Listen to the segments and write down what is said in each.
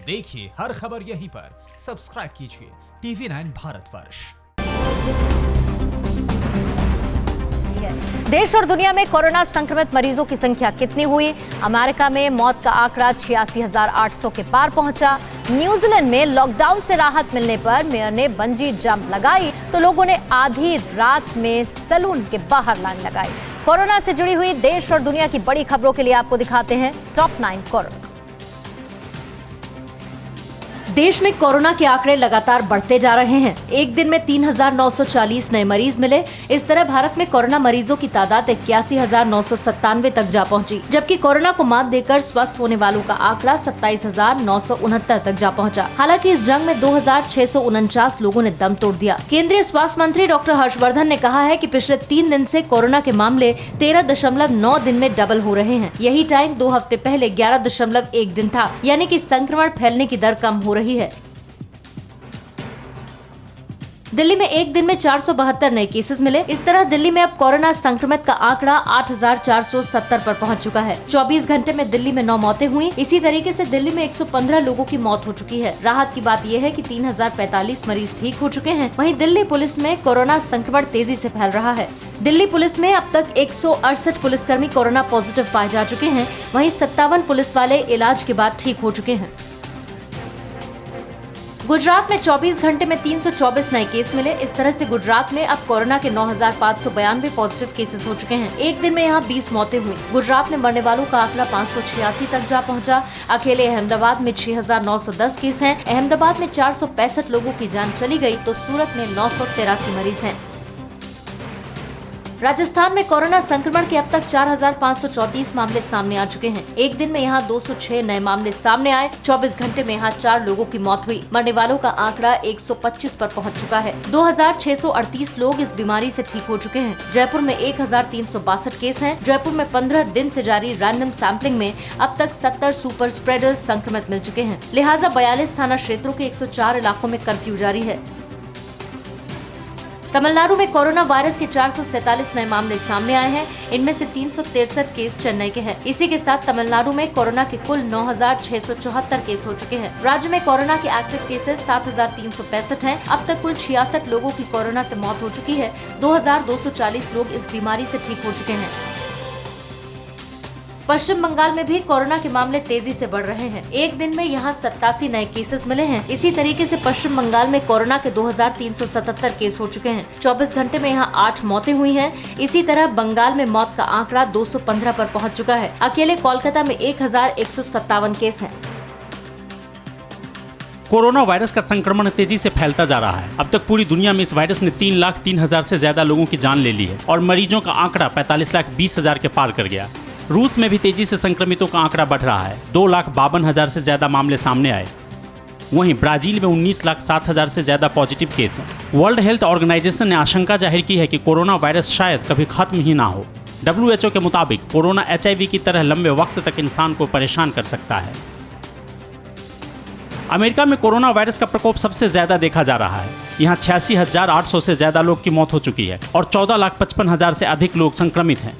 देखिए हर खबर यहीं पर। सब्सक्राइब कीजिए TV9 भारतवर्ष। देश और दुनिया में कोरोना संक्रमित मरीजों की संख्या कितनी हुई? अमेरिका में मौत का आंकड़ा 86,800 के पार पहुंचा। न्यूजीलैंड में लॉकडाउन से राहत मिलने पर मेयर ने बंजी जंप लगाई तो लोगों ने आधी रात में सैलून के बाहर लाइन लगाई। कोरोना से जुड़ी हुई देश और दुनिया की बड़ी खबरों के लिए आपको दिखाते हैं टॉप 9 कोरोना। देश में कोरोना के आंकड़े लगातार बढ़ते जा रहे हैं। एक दिन में 3,940 नए मरीज मिले। इस तरह भारत में कोरोना मरीजों की तादाद 81,997 तक जा पहुंची, जबकि कोरोना को मात देकर स्वस्थ होने वालों का आंकड़ा 27,969 तक जा पहुंचा। हालांकि इस जंग में 2,649 लोगों ने दम तोड़ दिया। केंद्रीय स्वास्थ्य मंत्री डॉक्टर हर्षवर्धन ने कहा है कि पिछले 3 दिन से कोरोना के मामले 13.9 दिन में डबल हो रहे हैं। यही टाइम 2 हफ्ते पहले 11.1 दिन था, यानी कि संक्रमण फैलने की दर कम हो रही है। दिल्ली में एक दिन में 472 नए केसेस मिले। इस तरह दिल्ली में अब कोरोना संक्रमित का आंकड़ा 8,470 पर पहुंच चुका है। 24 घंटे में दिल्ली में 9 मौतें हुई। इसी तरीके से दिल्ली में 115 लोगोगों की मौत हो चुकी है। राहत की बात यह है कि 3,045 मरीज ठीक हो चुके हैं। वहीं दिल्ली पुलिस में कोरोना संक्रमण तेजी से फैल रहा है। दिल्ली पुलिस में अब तक 168 पुलिसकर्मी कोरोना पॉजिटिव पाए जा चुके हैं। वहीं 57 पुलिस वाले इलाज के बाद ठीक हो चुके हैं। गुजरात में 24 घंटे में 324 नए केस मिले। इस तरह से गुजरात में अब कोरोना के 9,592 पॉजिटिव केसेस हो चुके हैं। एक दिन में यहाँ 20 मौतें हुई। गुजरात में मरने वालों का आंकड़ा 586 तक जा पहुंचा। अकेले अहमदाबाद में 6,910 केस हैं। अहमदाबाद में 465 लोगों की जान चली गई तो सूरत में 983 मरीज हैं। राजस्थान में कोरोना संक्रमण के अब तक 4,534 मामले सामने आ चुके हैं। एक दिन में यहाँ 206 नए मामले सामने आए। 24 घंटे में यहाँ 4 लोगों की मौत हुई। मरने वालों का आंकड़ा 125 पर पहुँच चुका है। 2,638 लोग इस बीमारी से ठीक हो चुके हैं। जयपुर में 1,362 केस हैं। जयपुर में 15 दिन से जारी रैंडम सैंपलिंग में अब तक 70 सुपर स्प्रेडर्स संक्रमित मिल चुके हैं। लिहाजा 42 थाना क्षेत्रों के 104 इलाकों में कर्फ्यू जारी है। तमिलनाडु में कोरोना वायरस के 447 नए मामले सामने आए हैं। इनमें से 363 केस चेन्नई के हैं। इसी के साथ तमिलनाडु में कोरोना के कुल 9,674 केस हो चुके हैं। राज्य में कोरोना के एक्टिव केसेस 7,365 हैं। अब तक कुल 66 लोगों की कोरोना से मौत हो चुकी है। 2,240 लोग इस बीमारी से ठीक हो चुके हैं। पश्चिम बंगाल में भी कोरोना के मामले तेजी से बढ़ रहे हैं। एक दिन में यहाँ 87 नए केसेस मिले हैं। इसी तरीके से पश्चिम बंगाल में कोरोना के 2,377 केस हो चुके हैं। 24 घंटे में यहाँ 8 मौतें हुई हैं। इसी तरह बंगाल में मौत का आंकड़ा 215 पर पहुँच चुका है। अकेले कोलकाता में 1,157 केस हैं। कोरोना वायरस का संक्रमण तेजी से फैलता जा रहा है। अब तक पूरी दुनिया में इस वायरस ने 3,03,000 से ज्यादा लोगों की जान ले ली है और मरीजों का आंकड़ा 45,20,000 के पार कर गया। रूस में भी तेजी से संक्रमितों का आंकड़ा बढ़ रहा है। 2,52,000 से ज्यादा मामले सामने आए। वहीं ब्राजील में 19,07,000 से ज्यादा पॉजिटिव केस हैं। वर्ल्ड हेल्थ ऑर्गेनाइजेशन ने आशंका जाहिर की है कि कोरोना वायरस शायद कभी खत्म ही ना हो। WHO के मुताबिक कोरोना HIV की तरह लंबे वक्त तक इंसान को परेशान कर सकता है। अमेरिका में कोरोना वायरस का प्रकोप सबसे ज्यादा देखा जा रहा है। यहाँ 86,800 से ज्यादा लोग की मौत हो चुकी है और 14,55,000 से अधिक लोग संक्रमित हैं।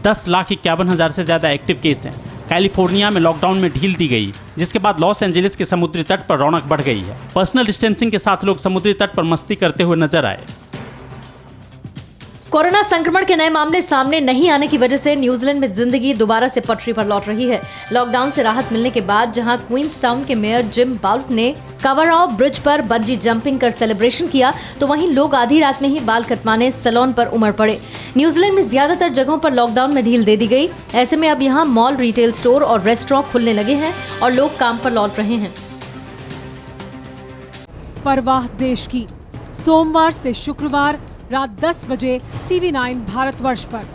10,51,000 से ज्यादा एक्टिव केस हैं। कैलिफोर्निया में लॉकडाउन में ढील दी गई, जिसके बाद लॉस एंजलिस के समुद्री तट पर रौनक बढ़ गई है। पर्सनल डिस्टेंसिंग के साथ लोग समुद्री तट पर मस्ती करते हुए नजर आए। कोरोना संक्रमण के नए मामले सामने नहीं आने की वजह से न्यूजीलैंड में जिंदगी दोबारा से पटरी पर लौट रही है। लॉकडाउन से राहत मिलने के बाद जहां क्वींसटाउन के मेयर जिम बाउल्ट ने कवरऑफ ब्रिज पर बंजी जंपिंग कर सेलिब्रेशन किया, तो वहीं लोग आधी रात में ही बाल कटवाने सैलून पर उमड़ पड़े। न्यूजीलैंड में ज्यादातर जगहों पर लॉकडाउन में ढील दे दी गई। ऐसे में अब यहाँ मॉल, रिटेल स्टोर और रेस्टोरेंट खुलने लगे हैं और लोग काम पर लौट रहे हैं। परवाह देश की, सोमवार से शुक्रवार रात 10 बजे TV9 भारतवर्ष पर।